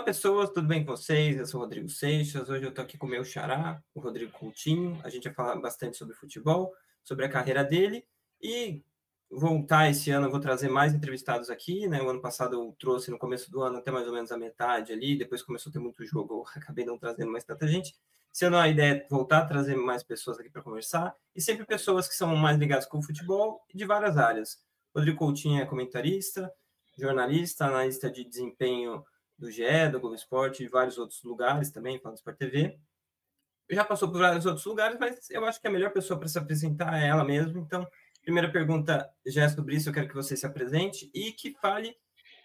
Olá, pessoas, tudo bem com vocês? Eu sou o Rodrigo Seixas. Hoje eu estou aqui com o meu xará, o Rodrigo Coutinho. A gente vai falar bastante sobre futebol, sobre a carreira dele e voltar esse ano. Eu vou trazer mais entrevistados aqui, né? O ano passado eu trouxe no começo do ano até mais ou menos a metade ali, depois começou a ter muito jogo, eu acabei não trazendo mais tanta gente. Esse ano a ideia é voltar a trazer mais pessoas aqui para conversar e sempre pessoas que são mais ligadas com o futebol e de várias áreas. O Rodrigo Coutinho é comentarista, jornalista, analista de desempenho do GE, do Globo Esporte, de vários outros lugares também, falando Sport TV. Já passou por vários outros lugares, mas eu acho que a melhor pessoa para se apresentar é ela mesma. Então, primeira pergunta já é sobre isso, eu quero que você se apresente e que fale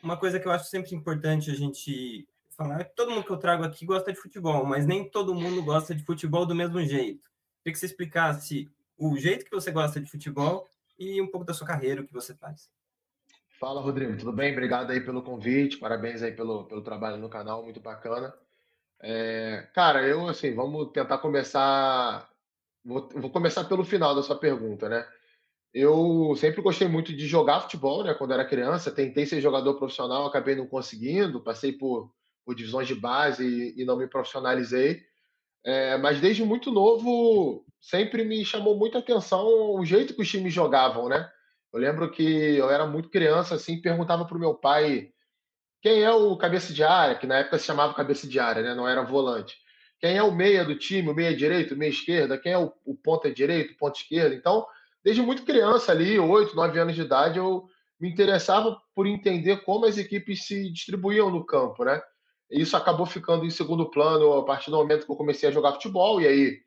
uma coisa que eu acho sempre importante a gente falar. Todo mundo que eu trago aqui gosta de futebol, mas nem todo mundo gosta de futebol do mesmo jeito. Queria que você explicasse o jeito que você gosta de futebol e um pouco da sua carreira, o que você faz. Fala, Rodrigo, tudo bem? Obrigado aí pelo convite, parabéns aí pelo trabalho no canal, muito bacana. Cara, eu assim, vamos tentar começar. Vou começar pelo final da sua pergunta, né? Eu sempre gostei muito de jogar futebol, né? Quando era criança, tentei ser jogador profissional, acabei não conseguindo, passei por divisões de base e não me profissionalizei. Mas desde muito novo, sempre me chamou muita atenção o jeito que os times jogavam, né? Eu lembro que eu era muito criança, assim, perguntava para o meu pai quem é o cabeça de área, que na época se chamava cabeça de área, né? Não era volante. Quem é o meia do time, o meia direito, o meia esquerda, quem é o ponta direito, o ponta esquerda. Então, desde muito criança ali, 8, 9 anos de idade, eu me interessava por entender como as equipes se distribuíam no campo, né? E isso acabou ficando em segundo plano a partir do momento que eu comecei a jogar futebol, e aí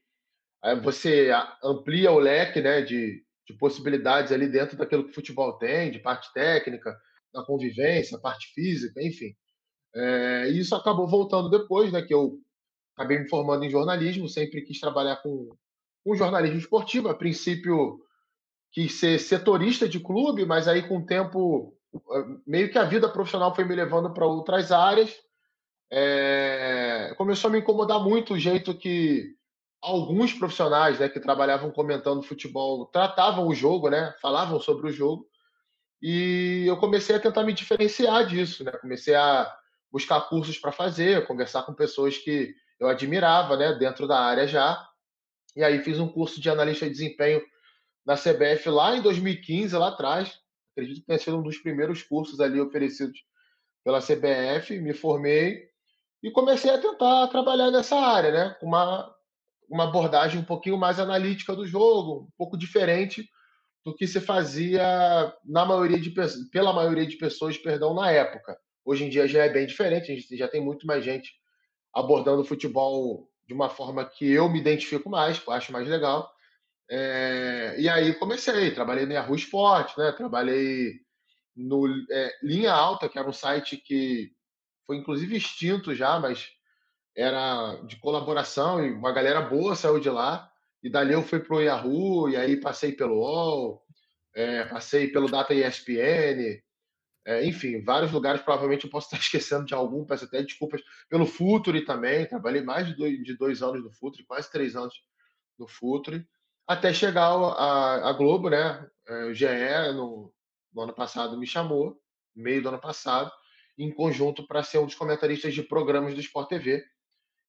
você amplia o leque, né, de possibilidades ali dentro daquilo que o futebol tem, de parte técnica, da convivência, parte física, enfim. E isso acabou voltando depois, né, que eu acabei me formando em jornalismo, sempre quis trabalhar com jornalismo esportivo, a princípio quis ser setorista de clube, mas aí com o tempo, meio que a vida profissional foi me levando para outras áreas, começou a me incomodar muito o jeito que alguns profissionais, né, que trabalhavam comentando futebol tratavam o jogo, né, falavam sobre o jogo, e eu comecei a tentar me diferenciar disso, né, comecei a buscar cursos para fazer, conversar com pessoas que eu admirava, né, dentro da área já, e aí fiz um curso de analista de desempenho na CBF lá em 2015, lá atrás, acredito que tenha sido um dos primeiros cursos ali oferecidos pela CBF, me formei e comecei a tentar trabalhar nessa área, né? Com uma abordagem um pouquinho mais analítica do jogo, um pouco diferente do que se fazia pela maioria de pessoas, perdão, na época. Hoje em dia já é bem diferente, a gente já tem muito mais gente abordando o futebol de uma forma que eu me identifico mais, que eu acho mais legal. E aí comecei, trabalhei no Yahoo Esporte, né? Trabalhei no Linha Alta, que era um site que foi inclusive extinto já, mas era de colaboração e uma galera boa saiu de lá. E dali eu fui para o Yahoo, e aí passei pelo UOL, passei pelo Data ESPN, enfim, vários lugares. Provavelmente eu posso estar esquecendo de algum, peço até desculpas. Pelo Futuri também, trabalhei mais de 2 anos no Futuri, quase 3 anos no Futuri, até chegar a Globo, né? O GE no ano passado me chamou, no meio do ano passado, em conjunto para ser um dos comentaristas de programas do Sport TV.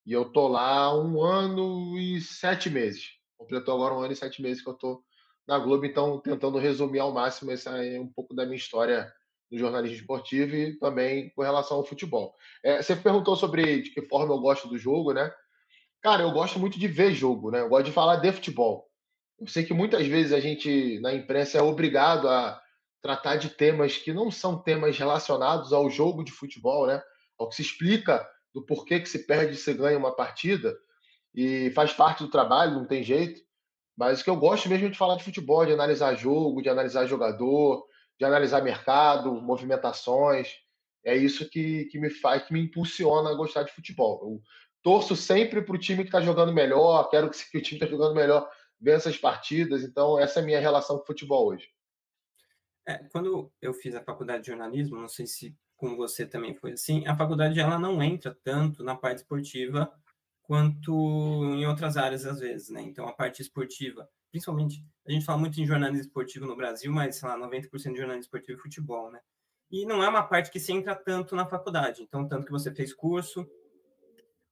E eu tô lá há 1 ano e 7 meses. Completou agora 1 ano e 7 meses que eu tô na Globo, então tentando resumir ao máximo essa é um pouco da minha história no jornalismo esportivo e também com relação ao futebol. Você perguntou sobre de que forma eu gosto do jogo, né? Cara, eu gosto muito de ver jogo, né? Eu gosto de falar de futebol. Eu sei que muitas vezes a gente, na imprensa, é obrigado a tratar de temas que não são temas relacionados ao jogo de futebol, né? Ao que se explica do porquê que se perde e se ganha uma partida, e faz parte do trabalho, não tem jeito. Mas o que eu gosto mesmo é de falar de futebol, de analisar jogo, de analisar jogador, de analisar mercado, movimentações. É isso que me faz, que me impulsiona a gostar de futebol. Eu torço sempre para o time que está jogando melhor, quero que o time que está jogando melhor vença as partidas. Então, essa é a minha relação com o futebol hoje. Quando eu fiz a faculdade de jornalismo, não sei se com você também foi assim, a faculdade ela não entra tanto na parte esportiva quanto em outras áreas às vezes, né? Então a parte esportiva, principalmente, a gente fala muito em jornalismo esportivo no Brasil, mas sei lá, 90% de jornalismo esportivo é futebol, né? E não é uma parte que se entra tanto na faculdade. Então, tanto que você fez curso.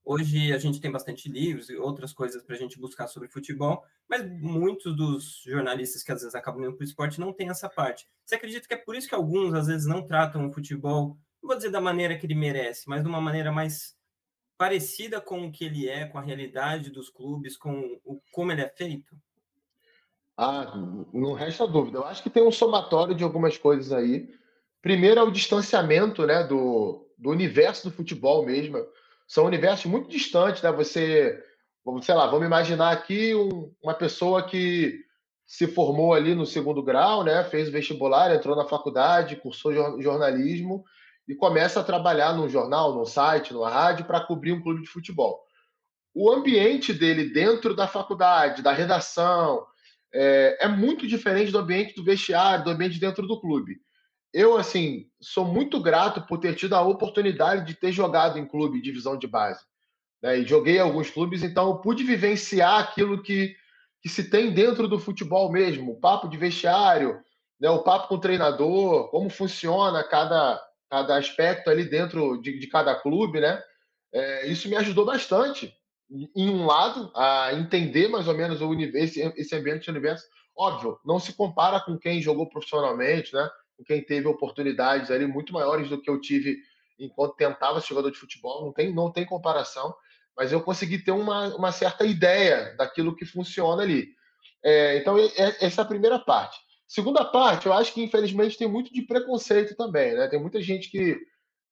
Hoje a gente tem bastante livros e outras coisas para a gente buscar sobre futebol, mas muitos dos jornalistas que às vezes acabam indo para o esporte não têm essa parte. Você acredita que é por isso que alguns às vezes não tratam o futebol, não vou dizer da maneira que ele merece, mas de uma maneira mais parecida com o que ele é, com a realidade dos clubes, com como ele é feito? Ah, não resta dúvida. Eu acho que tem um somatório de algumas coisas aí. Primeiro é o distanciamento, né, do universo do futebol mesmo. São universos muito distantes, né? Sei lá, vamos imaginar aqui uma pessoa que se formou ali no segundo grau, né, fez o vestibular, entrou na faculdade, cursou jornalismo e começa a trabalhar num jornal, num site, numa rádio para cobrir um clube de futebol. O ambiente dele dentro da faculdade, da redação, é muito diferente do ambiente do vestiário, do ambiente dentro do clube. Eu, assim, sou muito grato por ter tido a oportunidade de ter jogado em clube, divisão de base, né? E joguei em alguns clubes, então eu pude vivenciar aquilo que se tem dentro do futebol mesmo, o papo de vestiário, né? O papo com o treinador, como funciona cada aspecto ali dentro de cada clube, né? Isso me ajudou bastante, em um lado, a entender mais ou menos esse ambiente de universo. Óbvio, não se compara com quem jogou profissionalmente, né? Com quem teve oportunidades ali muito maiores do que eu tive enquanto tentava ser jogador de futebol, não tem comparação, mas eu consegui ter uma certa ideia daquilo que funciona ali. Então, essa é a primeira parte. Segunda parte, eu acho que infelizmente tem muito de preconceito também, né? Tem muita gente que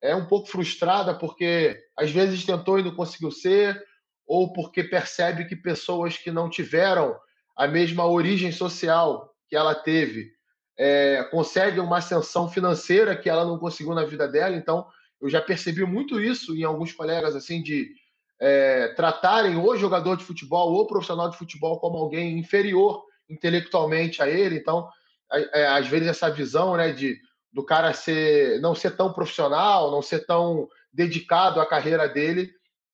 é um pouco frustrada porque às vezes tentou e não conseguiu ser, ou porque percebe que pessoas que não tiveram a mesma origem social que ela teve conseguem uma ascensão financeira que ela não conseguiu na vida dela. Então, eu já percebi muito isso em alguns colegas, assim, de tratarem o jogador de futebol ou profissional de futebol como alguém inferior intelectualmente a ele. Então, às vezes essa visão, né, do cara não ser tão profissional, não ser tão dedicado à carreira dele,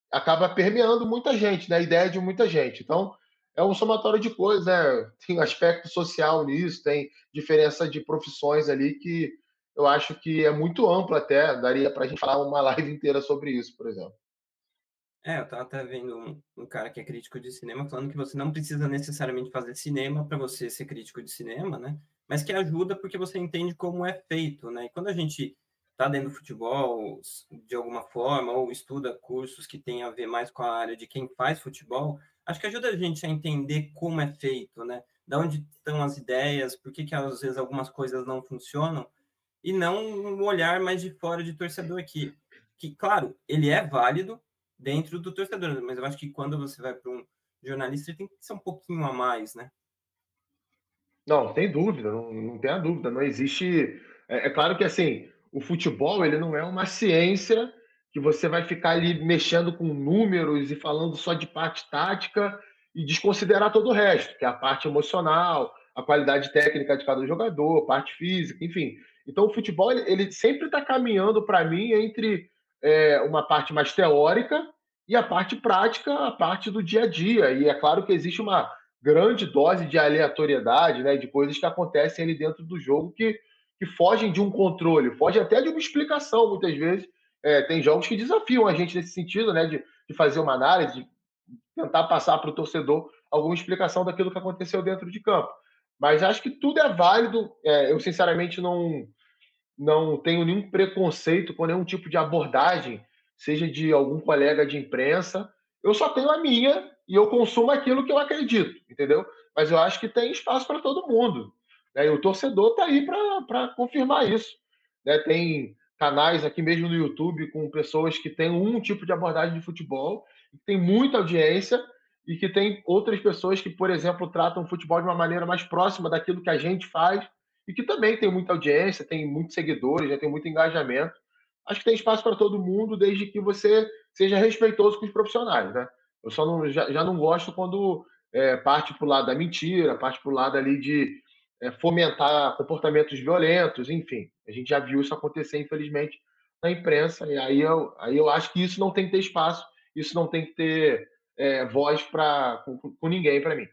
acaba permeando muita gente, né? A ideia de muita gente. Então, é um somatório de coisas, né? Tem aspecto social nisso, tem diferença de profissões ali que eu acho que é muito amplo até, daria para a gente falar uma live inteira sobre isso, por exemplo. Eu estava até vendo um cara que é crítico de cinema falando que você não precisa necessariamente fazer cinema para você ser crítico de cinema, né? Mas que ajuda porque você entende como é feito, né? E quando a gente está dentro do futebol, de alguma forma, ou estuda cursos que têm a ver mais com a área de quem faz futebol, acho que ajuda a gente a entender como é feito, né? Da onde estão as ideias, por que às vezes algumas coisas não funcionam, e não um olhar mais de fora de torcedor aqui. Que, claro, ele é válido dentro do torcedor, mas eu acho que quando você vai para um jornalista, ele tem que ser um pouquinho a mais, né? Não, tem dúvida, não tem a dúvida. Não existe. É claro que assim, o futebol ele não é uma ciência que você vai ficar ali mexendo com números e falando só de parte tática e desconsiderar todo o resto, que é a parte emocional, a qualidade técnica de cada jogador, parte física, enfim. Então o futebol ele sempre está caminhando para mim entre uma parte mais teórica e a parte prática, a parte do dia a dia. E é claro que existe uma grande dose de aleatoriedade, né, de coisas que acontecem ali dentro do jogo que fogem de um controle, fogem até de uma explicação, muitas vezes. Tem jogos que desafiam a gente nesse sentido, né, de fazer uma análise, de tentar passar para o torcedor alguma explicação daquilo que aconteceu dentro de campo. Mas acho que tudo é válido. Eu, sinceramente, não tenho nenhum preconceito com nenhum tipo de abordagem, seja de algum colega de imprensa. Eu só tenho a minha e eu consumo aquilo que eu acredito, entendeu? Mas eu acho que tem espaço para todo mundo, né? E o torcedor está aí para confirmar isso, né? Tem canais aqui mesmo no YouTube com pessoas que têm um tipo de abordagem de futebol, que tem muita audiência e que tem outras pessoas que, por exemplo, tratam o futebol de uma maneira mais próxima daquilo que a gente faz e que também tem muita audiência, tem muitos seguidores, já tem muito engajamento. Acho que tem espaço para todo mundo, desde que você seja respeitoso com os profissionais, né? Eu só já não gosto quando parte para o lado da mentira, parte para o lado ali de fomentar comportamentos violentos, enfim. A gente já viu isso acontecer, infelizmente, na imprensa, e aí eu acho que isso não tem que ter espaço, isso não tem que ter voz com ninguém para mim.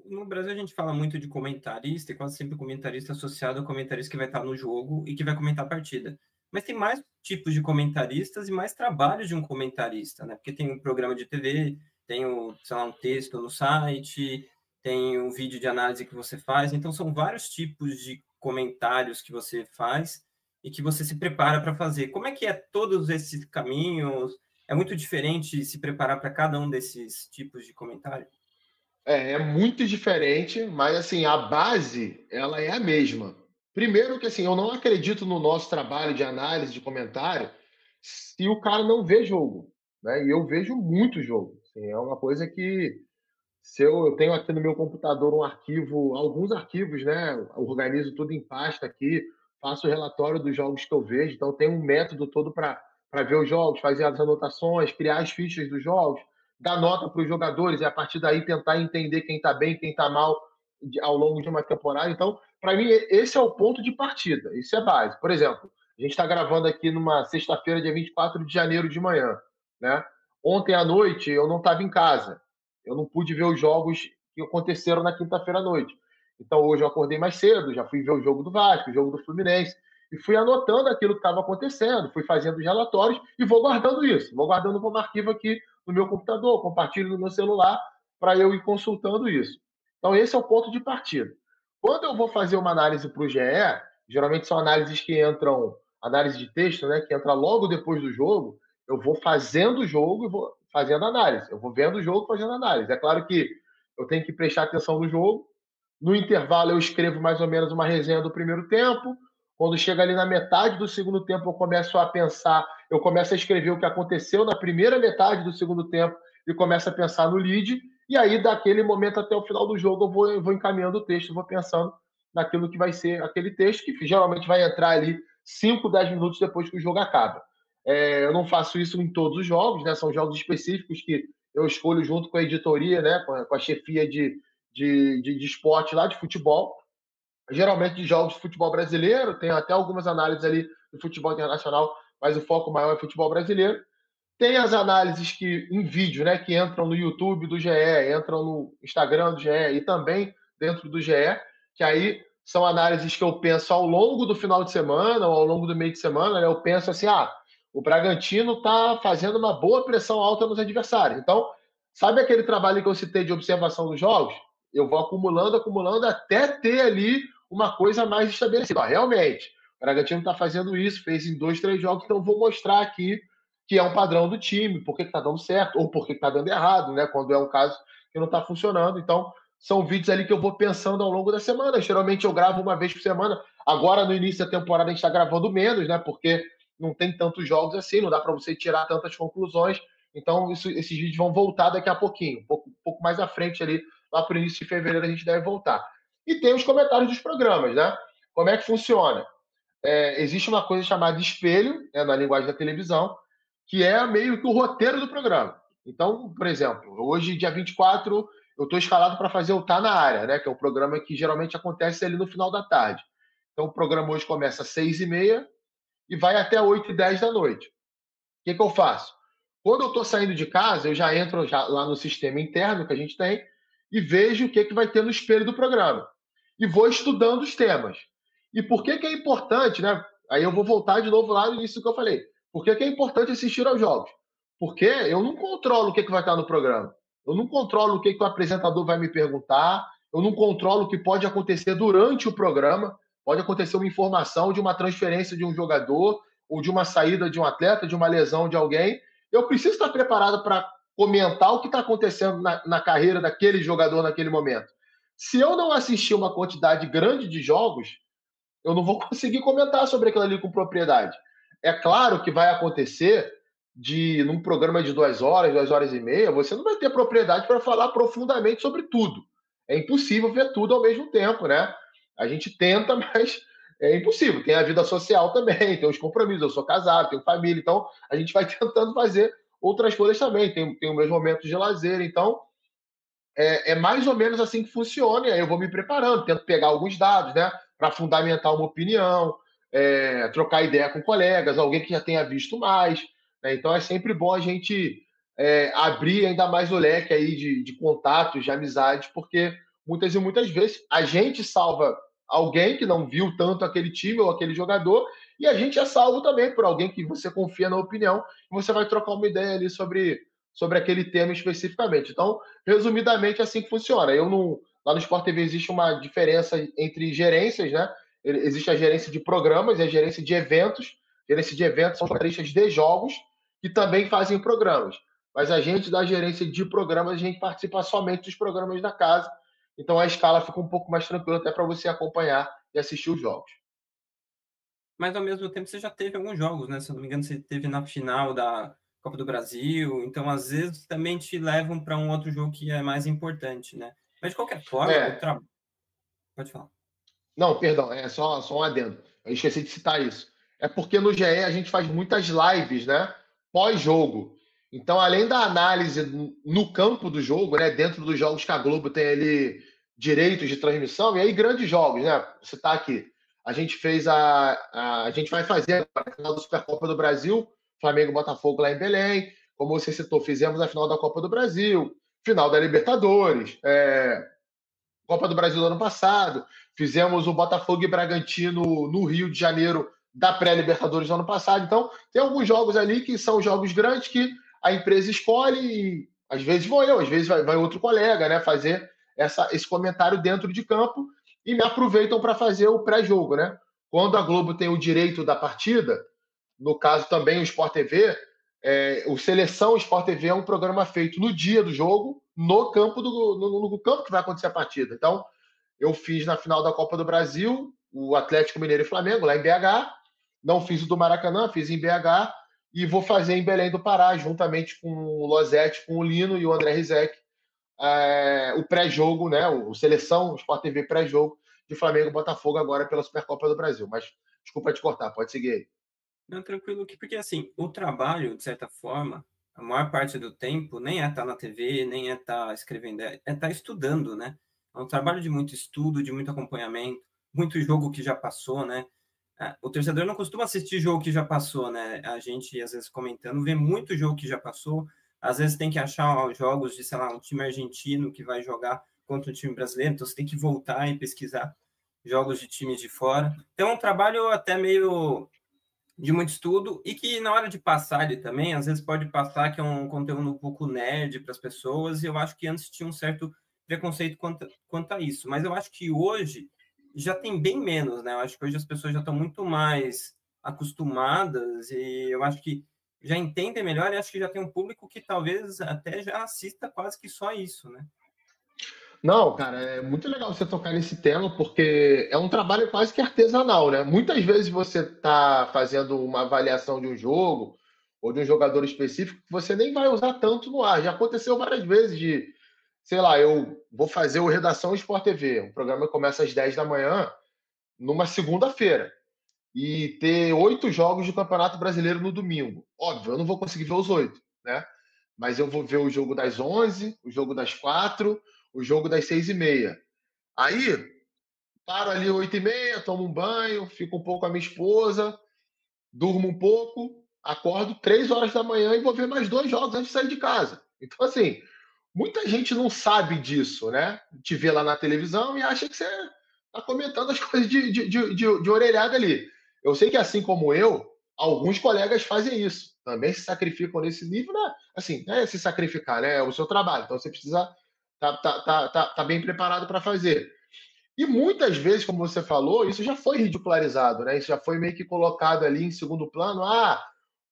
No Brasil, a gente fala muito de comentarista, e quase sempre o comentarista associado ao comentarista que vai estar no jogo e que vai comentar a partida. Mas tem mais tipos de comentaristas e mais trabalhos de um comentarista, né? Porque tem um programa de TV, tem sei lá, um texto no site, tem um vídeo de análise que você faz. Então, são vários tipos de comentários que você faz e que você se prepara para fazer. Como é que é todos esses caminhos? É muito diferente se preparar para cada um desses tipos de comentário? É muito diferente, mas assim, a base, ela é a mesma. Primeiro que assim, eu não acredito no nosso trabalho de análise, de comentário, se o cara não vê jogo, né? E eu vejo muito jogo. Assim, é uma coisa que se eu tenho aqui no meu computador um arquivo, alguns arquivos, né? Eu organizo tudo em pasta aqui, faço o relatório dos jogos que eu vejo, então tem um método todo para ver os jogos, fazer as anotações, criar as fichas dos jogos, dar nota para os jogadores e a partir daí tentar entender quem está bem, quem está mal ao longo de uma temporada. Então, para mim, esse é o ponto de partida, isso é base. Por exemplo, a gente está gravando aqui numa sexta-feira, dia 24 de janeiro de manhã, né? Ontem à noite eu não estava em casa, eu não pude ver os jogos que aconteceram na quinta-feira à noite. Então hoje eu acordei mais cedo, já fui ver o jogo do Vasco, o jogo do Fluminense, e fui anotando aquilo que estava acontecendo, fui fazendo os relatórios e vou guardando isso. Vou guardando como arquivo aqui no meu computador, compartilho no meu celular para eu ir consultando isso. Então esse é o ponto de partida. Quando eu vou fazer uma análise para o GE, geralmente são análises que entram, análise de texto, né, que entra logo depois do jogo, eu vou fazendo o jogo e vou fazendo análise. Eu vou vendo o jogo fazendo análise. É claro que eu tenho que prestar atenção no jogo. No intervalo, eu escrevo mais ou menos uma resenha do primeiro tempo. Quando chega ali na metade do segundo tempo, eu começo a pensar, eu começo a escrever o que aconteceu na primeira metade do segundo tempo e começo a pensar no lead. E aí, daquele momento até o final do jogo, eu vou encaminhando o texto, vou pensando naquilo que vai ser aquele texto, que geralmente vai entrar ali 5, 10 minutos depois que o jogo acaba. Eu não faço isso em todos os jogos, né? São jogos específicos que eu escolho junto com a editoria, né? Com a chefia de esporte lá, de futebol. Geralmente de jogos de futebol brasileiro, tem até algumas análises ali do futebol internacional, mas o foco maior é futebol brasileiro. Tem as análises que em vídeo, né, que entram no YouTube do GE, entram no Instagram do GE e também dentro do GE, que aí são análises que eu penso ao longo do final de semana ou ao longo do meio de semana, né, eu penso assim, o Bragantino está fazendo uma boa pressão alta nos adversários. Então, sabe aquele trabalho que eu citei de observação dos jogos? Eu vou acumulando, acumulando até ter ali uma coisa mais estabelecida. Realmente, o Bragantino está fazendo isso, fez em 2, 3 jogos, então eu vou mostrar aqui que é um padrão do time, por que está dando certo ou por que está dando errado, né? Quando é um caso que não está funcionando. Então, são vídeos ali que eu vou pensando ao longo da semana. Geralmente eu gravo uma vez por semana. Agora, no início da temporada, a gente está gravando menos, né? Porque não tem tantos jogos assim, não dá para você tirar tantas conclusões. Então, esses vídeos vão voltar daqui a pouquinho, um pouco mais à frente ali, lá para o início de fevereiro, a gente deve voltar. E tem os comentários dos programas, né? Como é que funciona? Existe uma coisa chamada espelho, né, na linguagem da televisão, que é meio que o roteiro do programa. Então, por exemplo, hoje, dia 24, eu estou escalado para fazer o Tá na Área, né, que é um programa que geralmente acontece ali no final da tarde. Então, o programa hoje começa às 6h30 e vai até 8h10 da noite. O que eu faço? Quando eu estou saindo de casa, eu já entro lá no sistema interno que a gente tem e vejo o que vai ter no espelho do programa. E vou estudando os temas. E por que é importante, né? Aí eu vou voltar de novo lá no início do que eu falei. Por que é importante assistir aos jogos? Porque eu não controlo o que vai estar no programa. Eu não controlo o que o apresentador vai me perguntar. Eu não controlo o que pode acontecer durante o programa. Pode acontecer uma informação de uma transferência de um jogador, ou de uma saída de um atleta, de uma lesão de alguém. Eu preciso estar preparado para comentar o que está acontecendo na carreira daquele jogador naquele momento. Se eu não assistir uma quantidade grande de jogos, eu não vou conseguir comentar sobre aquilo ali com propriedade. É claro que vai acontecer num programa de 2 horas, 2 horas e meia, você não vai ter propriedade para falar profundamente sobre tudo. É impossível ver tudo ao mesmo tempo, né? A gente tenta, mas é impossível. Tem a vida social também, tem os compromissos. Eu sou casado, tenho família, então a gente vai tentando fazer outras coisas também. Tem os meus momentos de lazer, então é mais ou menos assim que funciona, e aí eu vou me preparando, tento pegar alguns dados, né, para fundamentar uma opinião, trocar ideia com colegas, alguém que já tenha visto mais, né, então é sempre bom a gente abrir ainda mais o leque aí de contatos, de amizades, porque muitas e muitas vezes. A gente salva alguém que não viu tanto aquele time ou aquele jogador, e a gente é salvo também por alguém que você confia na opinião, e você vai trocar uma ideia ali sobre aquele tema especificamente. Então, resumidamente, é assim que funciona. Eu não, lá no Sport TV existe uma diferença entre gerências, né? Existe a gerência de programas e a gerência de eventos. A gerência de eventos são jornalistas de jogos que também fazem programas. Mas a gente, da gerência de programas, a gente participa somente dos programas da casa. Então a escala fica um pouco mais tranquila até para você acompanhar e assistir os jogos. Mas ao mesmo tempo você já teve alguns jogos, né? Se eu não me engano, você teve na final da Copa do Brasil, então às vezes também te levam para um outro jogo que é mais importante, né? Mas de qualquer forma, o É, trabalho. Pode falar. não, perdão, é só um adendo. Eu esqueci de citar isso. É porque no GE a gente faz muitas lives, né? Pós-jogo. Então, além da análise no campo do jogo, né? Dentro dos jogos que a Globo tem ali direitos de transmissão, e aí grandes jogos, né? Você está aqui. A gente fez a gente vai fazer a final da Supercopa do Brasil, Flamengo e Botafogo lá em Belém. Como você citou, fizemos a final da Copa do Brasil, final da Libertadores, Copa do Brasil do ano passado, fizemos o Botafogo e Bragantino no Rio de Janeiro da pré-Libertadores do ano passado. Então, tem alguns jogos ali que são jogos grandes que a empresa escolhe e às vezes vou eu, às vezes vai outro colega, né, fazer esse comentário dentro de campo e me aproveitam para fazer o pré-jogo, né? Quando a Globo tem o direito da partida, no caso também o Sport TV, o Seleção Sport TV é um programa feito no dia do jogo, no campo no campo que vai acontecer a partida. Então, eu fiz na final da Copa do Brasil o Atlético Mineiro e Flamengo, lá em BH. Não fiz o do Maracanã, fiz em BH. E vou fazer em Belém do Pará, juntamente com o Losetti, com o Lino e o André Rizek, o pré-jogo, né? O Seleção, o Sport TV pré-jogo de Flamengo e Botafogo agora pela Supercopa do Brasil. Mas desculpa te cortar, pode seguir aí. Não, tranquilo, porque assim, o trabalho, de certa forma, a maior parte do tempo nem é estar na TV, nem é estar escrevendo, é estar estudando, né? É um trabalho de muito estudo, de muito acompanhamento, muito jogo que já passou, né? O torcedor não costuma assistir jogo que já passou, né? A gente, às vezes, comentando, vê muito jogo que já passou, às vezes tem que achar jogos de, sei lá, um time argentino que vai jogar contra um time brasileiro, então você tem que voltar e pesquisar jogos de times de fora. Então, é um trabalho até meio de muito estudo e que na hora de passar ele também, às vezes pode passar que é um conteúdo um pouco nerd para as pessoas, e eu acho que antes tinha um certo preconceito quanto a isso, mas eu acho que hoje já tem bem menos, né? Eu acho que hoje as pessoas já estão muito mais acostumadas e eu acho que já entendem melhor e acho que já tem um público que talvez até já assista quase que só isso, né? Não, cara, é muito legal você tocar nesse tema, porque é um trabalho quase que artesanal, né? Muitas vezes você está fazendo uma avaliação de um jogo ou de um jogador específico que você nem vai usar tanto no ar. Já aconteceu várias vezes de, sei lá, eu vou fazer o Redação Sport TV, um programa que começa às 10 da manhã, numa segunda-feira, e ter 8 jogos de Campeonato Brasileiro no domingo. Óbvio, eu não vou conseguir ver os 8, né? Mas eu vou ver o jogo das 11, o jogo das 4, o jogo das 6h30. Aí, paro ali 8h30, tomo um banho, fico um pouco com a minha esposa, durmo um pouco, acordo 3 horas da manhã e vou ver mais 2 jogos antes de sair de casa. Então, assim, muita gente não sabe disso, né? Te vê lá na televisão e acha que você está comentando as coisas de orelhada ali. Eu sei que, assim como eu, alguns colegas fazem isso. Também se sacrificam nesse nível, né? Assim, é se sacrificar, né? É o seu trabalho. Então você precisa tá bem preparado para fazer. E muitas vezes, como você falou, isso já foi ridicularizado, né? Isso já foi meio que colocado ali em segundo plano. Ah,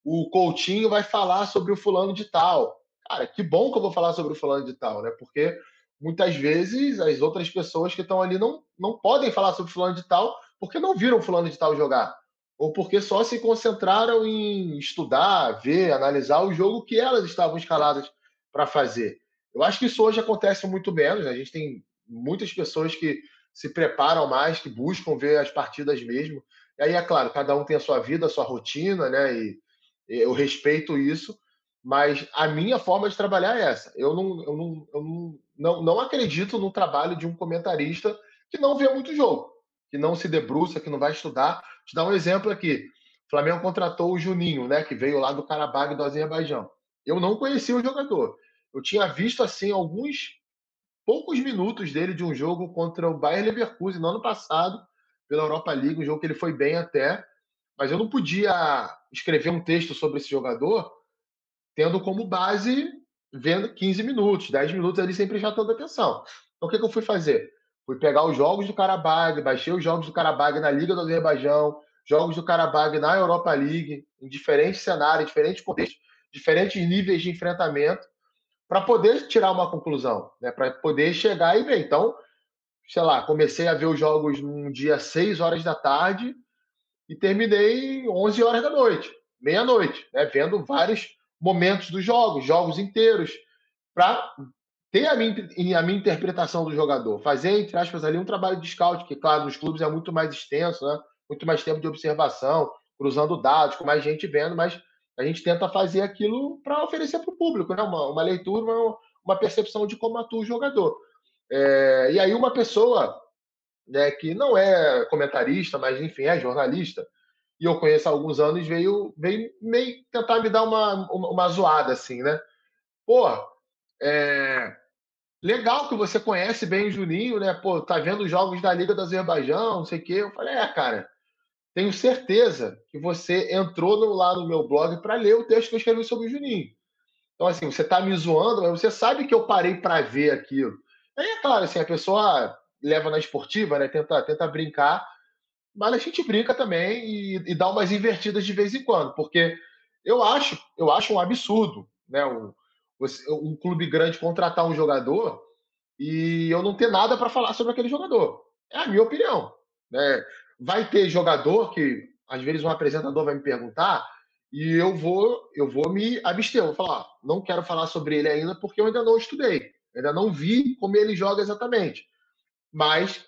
o Coutinho vai falar sobre o fulano de tal. Cara, que bom que eu vou falar sobre o fulano de tal, né? Porque muitas vezes as outras pessoas que estão ali não podem falar sobre o fulano de tal porque não viram o fulano de tal jogar. Ou porque só se concentraram em estudar, ver, analisar o jogo que elas estavam escaladas para fazer. Eu acho que isso hoje acontece muito menos, né? A gente tem muitas pessoas que se preparam mais, que buscam ver as partidas mesmo. E aí, é claro, cada um tem a sua vida, a sua rotina, né? E eu respeito isso, mas a minha forma de trabalhar é essa. Eu não acredito no trabalho de um comentarista que não vê muito jogo, que não se debruça, que não vai estudar. Vou te dar um exemplo aqui. O Flamengo contratou o Juninho, né, que veio lá do Karabag do Azerbaijão. Eu não conhecia o jogador. Eu tinha visto assim alguns poucos minutos dele de um jogo contra o Bayer Leverkusen no ano passado, pela Europa League, um jogo que ele foi bem até, mas eu não podia escrever um texto sobre esse jogador tendo como base vendo 15 minutos, 10 minutos ali sem prestar tanta atenção. Então o que eu fui fazer? Fui pegar os jogos do Karabag, baixei os jogos do Karabag na Liga do Azerbaijão, jogos do Karabag na Europa League, em diferentes cenários, diferentes contextos, diferentes níveis de enfrentamento, para poder tirar uma conclusão, né? Para poder chegar e ver. Então, sei lá, comecei a ver os jogos num dia 6 horas da tarde e terminei 11 horas da noite, meia-noite, né? Vendo vários momentos dos jogos, jogos inteiros, para ter a minha interpretação do jogador, fazer, entre aspas, ali um trabalho de scout, que, claro, nos clubes é muito mais extenso, né? Muito mais tempo de observação, cruzando dados, com mais gente vendo, mas a gente tenta fazer aquilo para oferecer para o público, né? Uma leitura, uma percepção de como atua o jogador. E aí uma pessoa, né, que não é comentarista, mas enfim, é jornalista, e eu conheço há alguns anos, veio meio tentar me dar uma zoada, assim, né? Pô, é, legal que você conhece bem o Juninho, né? Pô, tá vendo os jogos da Liga do Azerbaijão, não sei o quê. Eu falei, cara, tenho certeza que você entrou lá no meu blog para ler o texto que eu escrevi sobre o Juninho. Então, assim, você tá me zoando, mas você sabe que eu parei para ver aquilo. Aí, é claro, assim, a pessoa leva na esportiva, né? Tenta brincar, mas a gente brinca também e dá umas invertidas de vez em quando, porque eu acho um absurdo, né? Um clube grande contratar um jogador e eu não ter nada para falar sobre aquele jogador. É a minha opinião, né? Vai ter jogador que às vezes um apresentador vai me perguntar e eu vou me abster, eu vou falar, não quero falar sobre ele ainda porque eu ainda não estudei, ainda não vi como ele joga exatamente. Mas,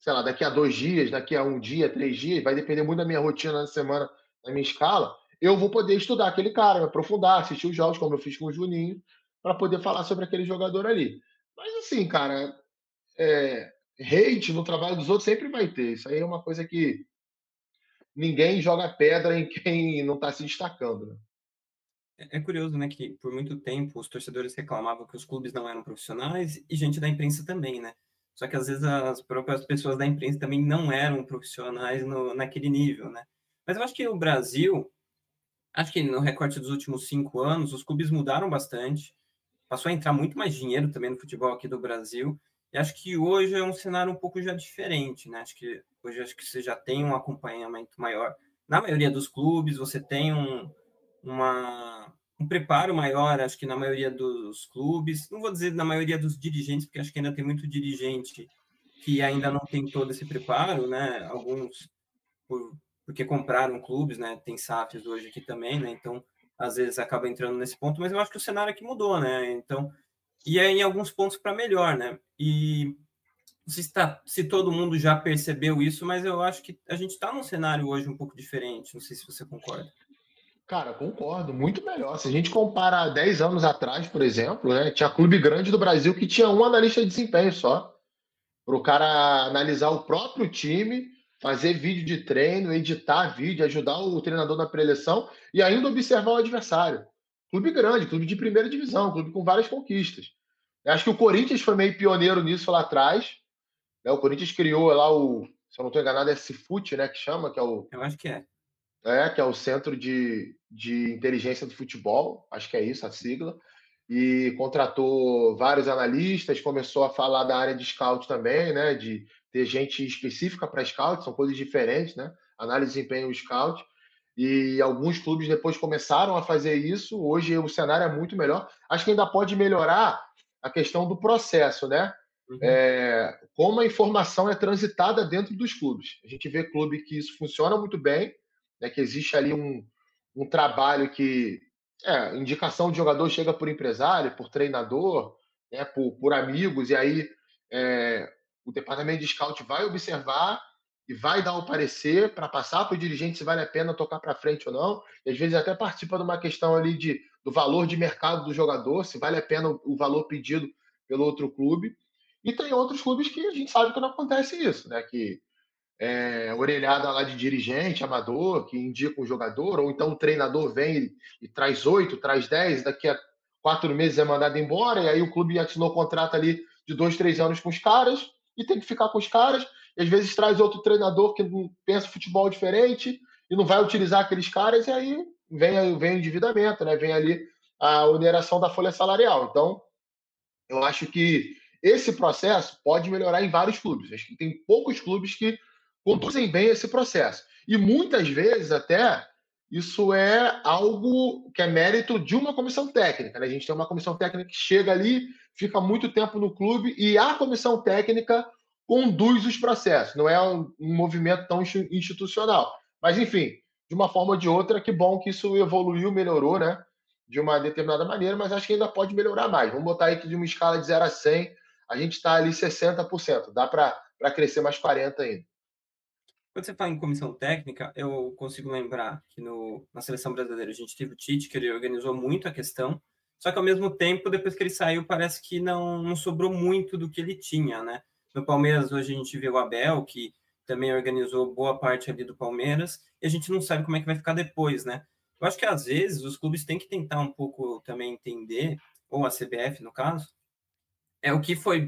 sei lá, daqui a 2 dias, daqui a um dia, 3 dias, vai depender muito da minha rotina na semana, da minha escala, eu vou poder estudar aquele cara, me aprofundar, assistir os jogos, como eu fiz com o Juninho, para poder falar sobre aquele jogador ali. Mas assim, cara, hate no trabalho dos outros sempre vai ter. Isso aí é uma coisa que ninguém joga pedra em quem não está se destacando, né? É curioso, né, que por muito tempo os torcedores reclamavam que os clubes não eram profissionais e gente da imprensa também, né? Só que às vezes as próprias pessoas da imprensa também não eram profissionais naquele nível, né? Mas eu acho que o Brasil, acho que no recorte dos últimos 5 anos, os clubes mudaram bastante, passou a entrar muito mais dinheiro também no futebol aqui do Brasil, e acho que hoje é um cenário um pouco já diferente, né? Acho que você já tem um acompanhamento maior. Na maioria dos clubes, você tem um preparo maior, acho que na maioria dos clubes, não vou dizer na maioria dos dirigentes, porque acho que ainda tem muito dirigente que ainda não tem todo esse preparo, né? Alguns porque compraram clubes, né? Tem SAFs hoje aqui também, né? Então, às vezes acaba entrando nesse ponto, mas eu acho que o cenário aqui mudou, né? Então, e é em alguns pontos para melhor, né? E não sei se todo mundo já percebeu isso, mas eu acho que a gente está num cenário hoje um pouco diferente. Não sei se você concorda. Cara, concordo, muito melhor. Se a gente compara 10 anos atrás, por exemplo, né, tinha clube grande do Brasil que tinha um analista de desempenho só, para o cara analisar o próprio time, fazer vídeo de treino, editar vídeo, ajudar o treinador na preleção e ainda observar o adversário. Clube grande, clube de primeira divisão, clube com várias conquistas. Eu acho que o Corinthians foi meio pioneiro nisso lá atrás, né? O Corinthians criou lá se eu não estou enganado, é Cifute, né, que chama, que é o Eu acho que é. que é o Centro de Inteligência do Futebol, acho que é isso a sigla, e contratou vários analistas, começou a falar da área de scout também, né, de ter gente específica para scout, são coisas diferentes, né, análise de desempenho e scout, e alguns clubes depois começaram a fazer isso, hoje o cenário é muito melhor, acho que ainda pode melhorar a questão do processo, né, Uhum. como a informação é transitada dentro dos clubes. A gente vê clube que isso funciona muito bem, né, que existe ali um trabalho que indicação de jogador chega por empresário, por treinador, né, por amigos, e aí é, o departamento de scout vai observar e vai dar o parecer para passar para o dirigente se vale a pena tocar para frente ou não, e às vezes até participa de uma questão ali do valor de mercado do jogador, se vale a pena o valor pedido pelo outro clube, e tem outros clubes que a gente sabe que não acontece isso, né, que orelhada lá de dirigente, amador, que indica um jogador, ou então o treinador vem e traz 8, traz 10, daqui a 4 meses é mandado embora, e aí o clube assinou o contrato ali de 2, 3 anos com os caras e tem que ficar com os caras. E às vezes traz outro treinador que não pensa futebol diferente e não vai utilizar aqueles caras, e aí vem o endividamento, né? Vem ali a oneração da folha salarial. Então, eu acho que esse processo pode melhorar em vários clubes. Acho que tem poucos clubes que conduzem bem esse processo. E muitas vezes até isso é algo que é mérito de uma comissão técnica, né? A gente tem uma comissão técnica que chega ali, fica muito tempo no clube e a comissão técnica conduz os processos. Não é um movimento tão institucional. Mas, enfim, de uma forma ou de outra, que bom que isso evoluiu, melhorou, né? De uma determinada maneira, mas acho que ainda pode melhorar mais. Vamos botar aí que de uma escala de 0 a 100, a gente está ali 60%. Dá para crescer mais 40% ainda. Quando você fala em comissão técnica, eu consigo lembrar que na seleção brasileira a gente teve o Tite, que ele organizou muito a questão, só que ao mesmo tempo, depois que ele saiu, parece que não sobrou muito do que ele tinha, né? No Palmeiras, hoje a gente vê o Abel, que também organizou boa parte ali do Palmeiras, e a gente não sabe como é que vai ficar depois, né? Eu acho que às vezes os clubes têm que tentar um pouco também entender, ou a CBF no caso, é o que foi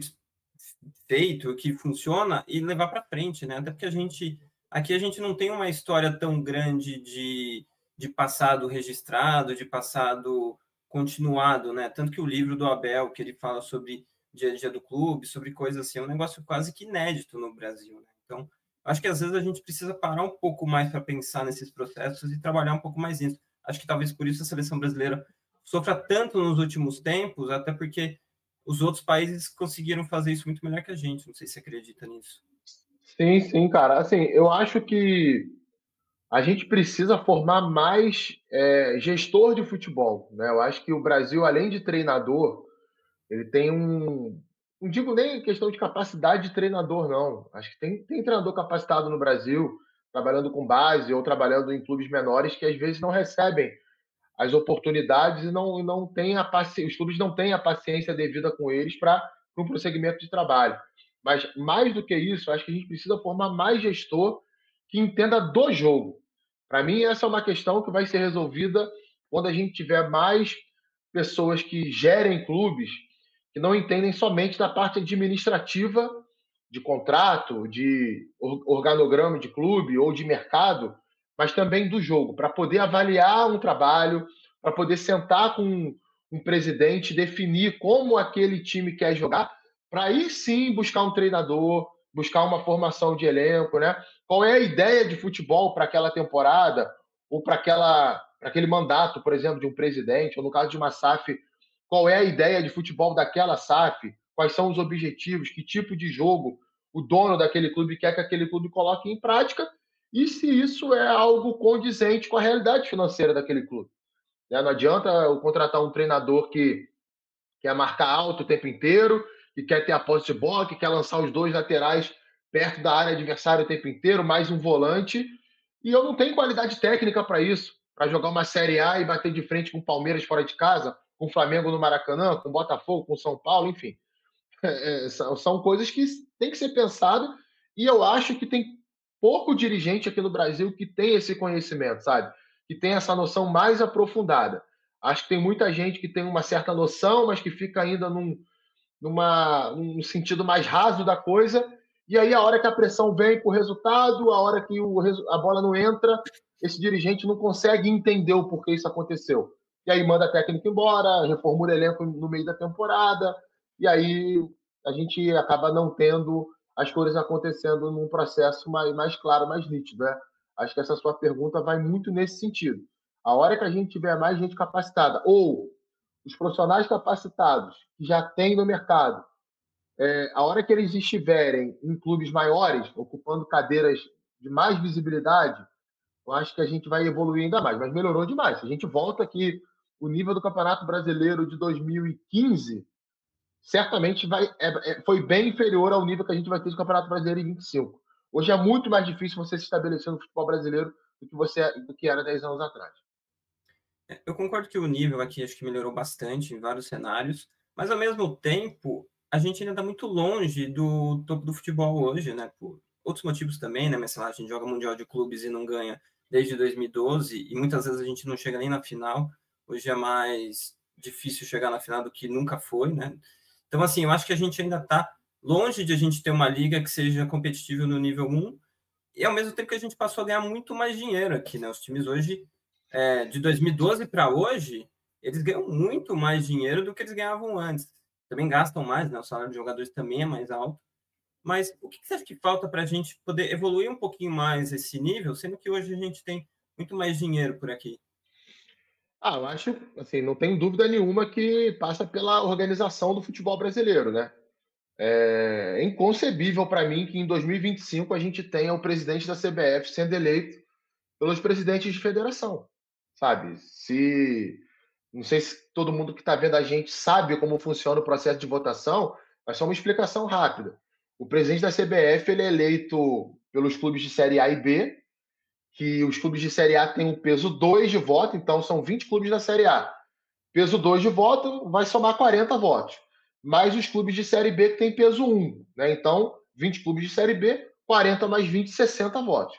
feito, o que funciona e levar para frente, né? Até porque aqui a gente não tem uma história tão grande de passado registrado, de passado continuado, né? Tanto que o livro do Abel, que ele fala sobre dia a dia do clube, sobre coisas assim, é um negócio quase que inédito no Brasil, né? Então, acho que às vezes a gente precisa parar um pouco mais para pensar nesses processos e trabalhar um pouco mais nisso. Acho que talvez por isso a seleção brasileira sofra tanto nos últimos tempos, até porque os outros países conseguiram fazer isso muito melhor que a gente. Não sei se você acredita nisso. Sim, sim, cara. Assim, eu acho que a gente precisa formar mais gestor de futebol, né? Eu acho que o Brasil, além de treinador, ele tem não digo nem questão de capacidade de treinador, não. Acho que tem treinador capacitado no Brasil, trabalhando com base ou trabalhando em clubes menores que às vezes não recebem as oportunidades e não tem a paciência, os clubes não têm a paciência devida com eles para um prosseguimento de trabalho. Mas mais do que isso, acho que a gente precisa formar mais gestor que entenda do jogo. Para mim, essa é uma questão que vai ser resolvida quando a gente tiver mais pessoas que gerem clubes que não entendem somente da parte administrativa de contrato, de organograma de clube ou de mercado, mas também do jogo, para poder avaliar um trabalho, para poder sentar com um presidente, definir como aquele time quer jogar, para aí sim buscar um treinador, buscar uma formação de elenco, né? Qual é a ideia de futebol para aquela temporada ou para aquele mandato, por exemplo, de um presidente, ou no caso de uma SAF, qual é a ideia de futebol daquela SAF, quais são os objetivos, que tipo de jogo o dono daquele clube quer que aquele clube coloque em prática e se isso é algo condizente com a realidade financeira daquele clube. Não adianta eu contratar um treinador que quer marcar alto o tempo inteiro, que quer ter a posse de bola, que quer lançar os dois laterais perto da área adversária o tempo inteiro, mais um volante, e eu não tenho qualidade técnica para isso, para jogar uma Série A e bater de frente com o Palmeiras fora de casa, com o Flamengo no Maracanã, com o Botafogo, com o São Paulo, enfim. São coisas que tem que ser pensado e eu acho que tem pouco dirigente aqui no Brasil que tem esse conhecimento, sabe? Que tem essa noção mais aprofundada. Acho que tem muita gente que tem uma certa noção, mas que fica ainda num sentido mais raso da coisa. E aí, a hora que a pressão vem com o resultado, a hora que a bola não entra, esse dirigente não consegue entender o porquê isso aconteceu. E aí manda a técnica embora, reformula o elenco no meio da temporada, e aí a gente acaba não tendo as coisas acontecendo num processo mais claro, mais nítido. Né? Acho que essa sua pergunta vai muito nesse sentido. A hora que a gente tiver mais gente capacitada, ou os profissionais capacitados que já tem no mercado, a hora que eles estiverem em clubes maiores, ocupando cadeiras de mais visibilidade, eu acho que a gente vai evoluir ainda mais. Mas melhorou demais. Se a gente volta aqui, o nível do Campeonato Brasileiro de 2015 certamente foi bem inferior ao nível que a gente vai ter de Campeonato Brasileiro em 25. Hoje é muito mais difícil você se estabelecer no futebol brasileiro do que era 10 anos atrás. Eu concordo que o nível aqui acho que melhorou bastante em vários cenários, mas ao mesmo tempo a gente ainda está muito longe do topo do futebol hoje, né? Por outros motivos também, né? Mas sei lá, a gente joga Mundial de Clubes e não ganha desde 2012 e muitas vezes a gente não chega nem na final. Hoje é mais difícil chegar na final do que nunca foi, né? Então, assim, eu acho que a gente ainda está longe de a gente ter uma liga que seja competitiva no nível 1, e ao mesmo tempo que a gente passou a ganhar muito mais dinheiro aqui, né? Os times hoje, de 2012 para hoje, eles ganham muito mais dinheiro do que eles ganhavam antes. Também gastam mais, né? O salário de jogadores também é mais alto. Mas o que você acha que falta para a gente poder evoluir um pouquinho mais esse nível, sendo que hoje a gente tem muito mais dinheiro por aqui? Eu acho, assim, não tenho dúvida nenhuma que passa pela organização do futebol brasileiro, né? É inconcebível para mim que em 2025 a gente tenha o presidente da CBF sendo eleito pelos presidentes de federação, sabe? Se Não sei se todo mundo que está vendo a gente sabe como funciona o processo de votação, mas só uma explicação rápida. O presidente da CBF ele é eleito pelos clubes de Série A e B, que os clubes de Série A têm o peso 2 de voto, então são 20 clubes da Série A. Peso 2 de voto vai somar 40 votos. Mais os clubes de Série B que tem peso 1. Né? Então, 20 clubes de Série B, 40 mais 20, 60 votos.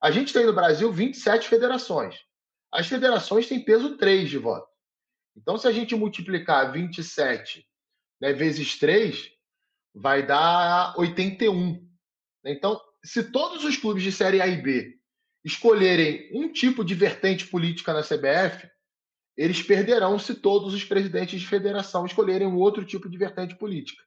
A gente tem no Brasil 27 federações. As federações têm peso 3 de voto. Então, se a gente multiplicar 27, né, vezes 3, vai dar 81. Então, se todos os clubes de Série A e B escolherem um tipo de vertente política na CBF, eles perderão se todos os presidentes de federação escolherem um outro tipo de vertente política.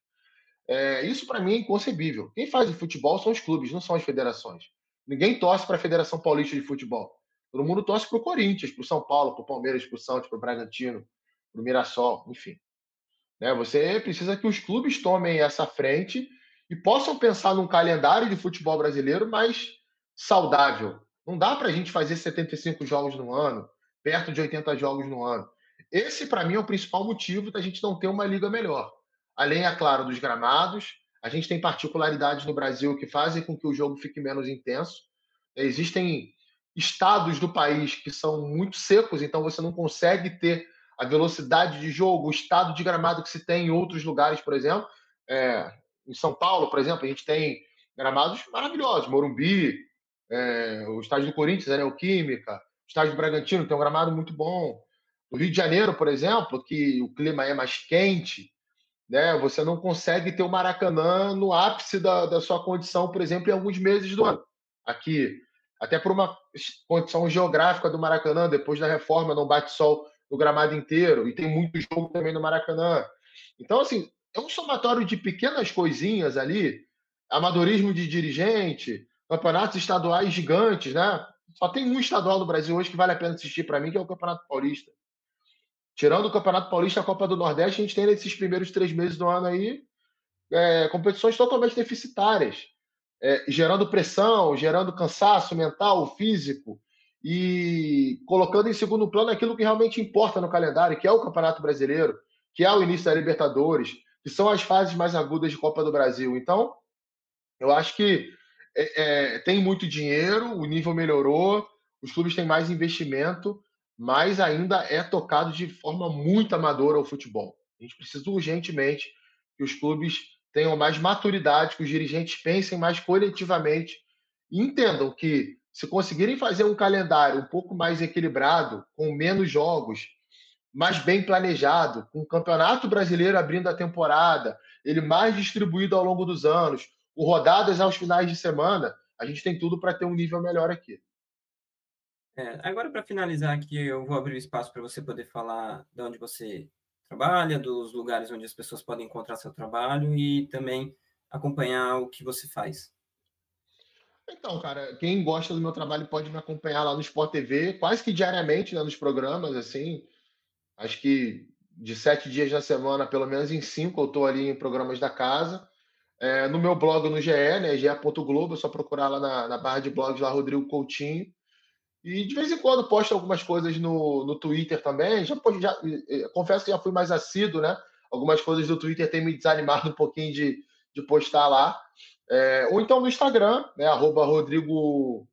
Isso, para mim, é inconcebível. Quem faz o futebol são os clubes, não são as federações. Ninguém torce para a Federação Paulista de Futebol. Todo mundo torce para o Corinthians, para o São Paulo, para o Palmeiras, para o Santos, para o Bragantino, para o Mirassol, enfim. Né? Você precisa que os clubes tomem essa frente e possam pensar num calendário de futebol brasileiro mais saudável. Não dá para a gente fazer 75 jogos no ano, perto de 80 jogos no ano. Esse, para mim, é o principal motivo da gente não ter uma liga melhor. Além, é claro, dos gramados, a gente tem particularidades no Brasil que fazem com que o jogo fique menos intenso. Existem estados do país que são muito secos, então você não consegue ter a velocidade de jogo, o estado de gramado que se tem em outros lugares, por exemplo. Em São Paulo, por exemplo, a gente tem gramados maravilhosos, Morumbi, o estádio do Corinthians, a Neoquímica, o estádio do Bragantino tem um gramado muito bom. No Rio de Janeiro, por exemplo, que o clima é mais quente, né? Você não consegue ter o Maracanã no ápice da sua condição, por exemplo, em alguns meses do ano. Aqui, até por uma condição geográfica do Maracanã, depois da reforma, não bate sol no gramado inteiro, e tem muito jogo também no Maracanã. Então, assim, é um somatório de pequenas coisinhas ali, amadorismo de dirigente, campeonatos estaduais gigantes, né? Só tem um estadual no Brasil hoje que vale a pena assistir para mim, que é o Campeonato Paulista. Tirando o Campeonato Paulista e a Copa do Nordeste, a gente tem nesses primeiros 3 meses do ano aí competições totalmente deficitárias, gerando pressão, gerando cansaço mental, físico e colocando em segundo plano aquilo que realmente importa no calendário, que é o Campeonato Brasileiro, que é o início da Libertadores, que são as fases mais agudas de Copa do Brasil. Então, eu acho que tem muito dinheiro, o nível melhorou, os clubes têm mais investimento, mas ainda é tocado de forma muito amadora o futebol. A gente precisa urgentemente que os clubes tenham mais maturidade, que os dirigentes pensem mais coletivamente e entendam que se conseguirem fazer um calendário um pouco mais equilibrado, com menos jogos, mais bem planejado, com o Campeonato Brasileiro abrindo a temporada, ele mais distribuído ao longo dos anos, com rodadas aos finais de semana, a gente tem tudo para ter um nível melhor aqui. Agora, para finalizar aqui, eu vou abrir o espaço para você poder falar de onde você trabalha, dos lugares onde as pessoas podem encontrar seu trabalho e também acompanhar o que você faz. Então, cara, quem gosta do meu trabalho pode me acompanhar lá no Sport TV, quase que diariamente, né, nos programas, assim. Acho que de 7 dias na semana, pelo menos em 5, eu estou ali em programas da casa. No meu blog no GE, né, ge.globo, é só procurar lá na barra de blogs, lá, Rodrigo Coutinho. E de vez em quando posto algumas coisas no Twitter também. Confesso que já fui mais assíduo, né? Algumas coisas do Twitter têm me desanimado um pouquinho de postar lá. Ou então no Instagram, né? @Rodrigo_coach.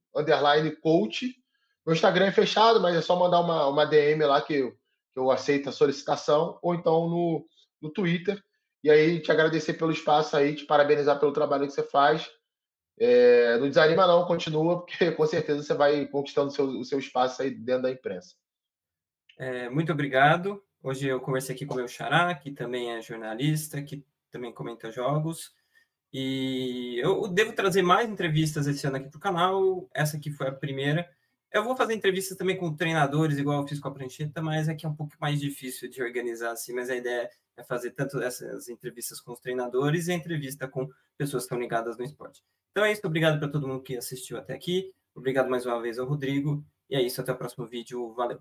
Meu Instagram é fechado, mas é só mandar uma DM lá que eu aceito a solicitação. Ou então no Twitter. E aí te agradecer pelo espaço aí, te parabenizar pelo trabalho que você faz. Não desanima não, continua, porque com certeza você vai conquistando o seu espaço aí dentro da imprensa. Muito obrigado. Hoje eu conversei aqui com o meu xará, que também é jornalista, que também comenta jogos. E eu devo trazer mais entrevistas esse ano aqui para o canal. Essa aqui foi a primeira. Eu vou fazer entrevistas também com treinadores, igual eu fiz com a Prancheta, mas aqui é um pouco mais difícil de organizar assim. Mas a ideia é fazer tanto essas entrevistas com os treinadores e a entrevista com pessoas que estão ligadas no esporte. Então é isso. Obrigado para todo mundo que assistiu até aqui. Obrigado mais uma vez ao Rodrigo. E é isso. Até o próximo vídeo. Valeu.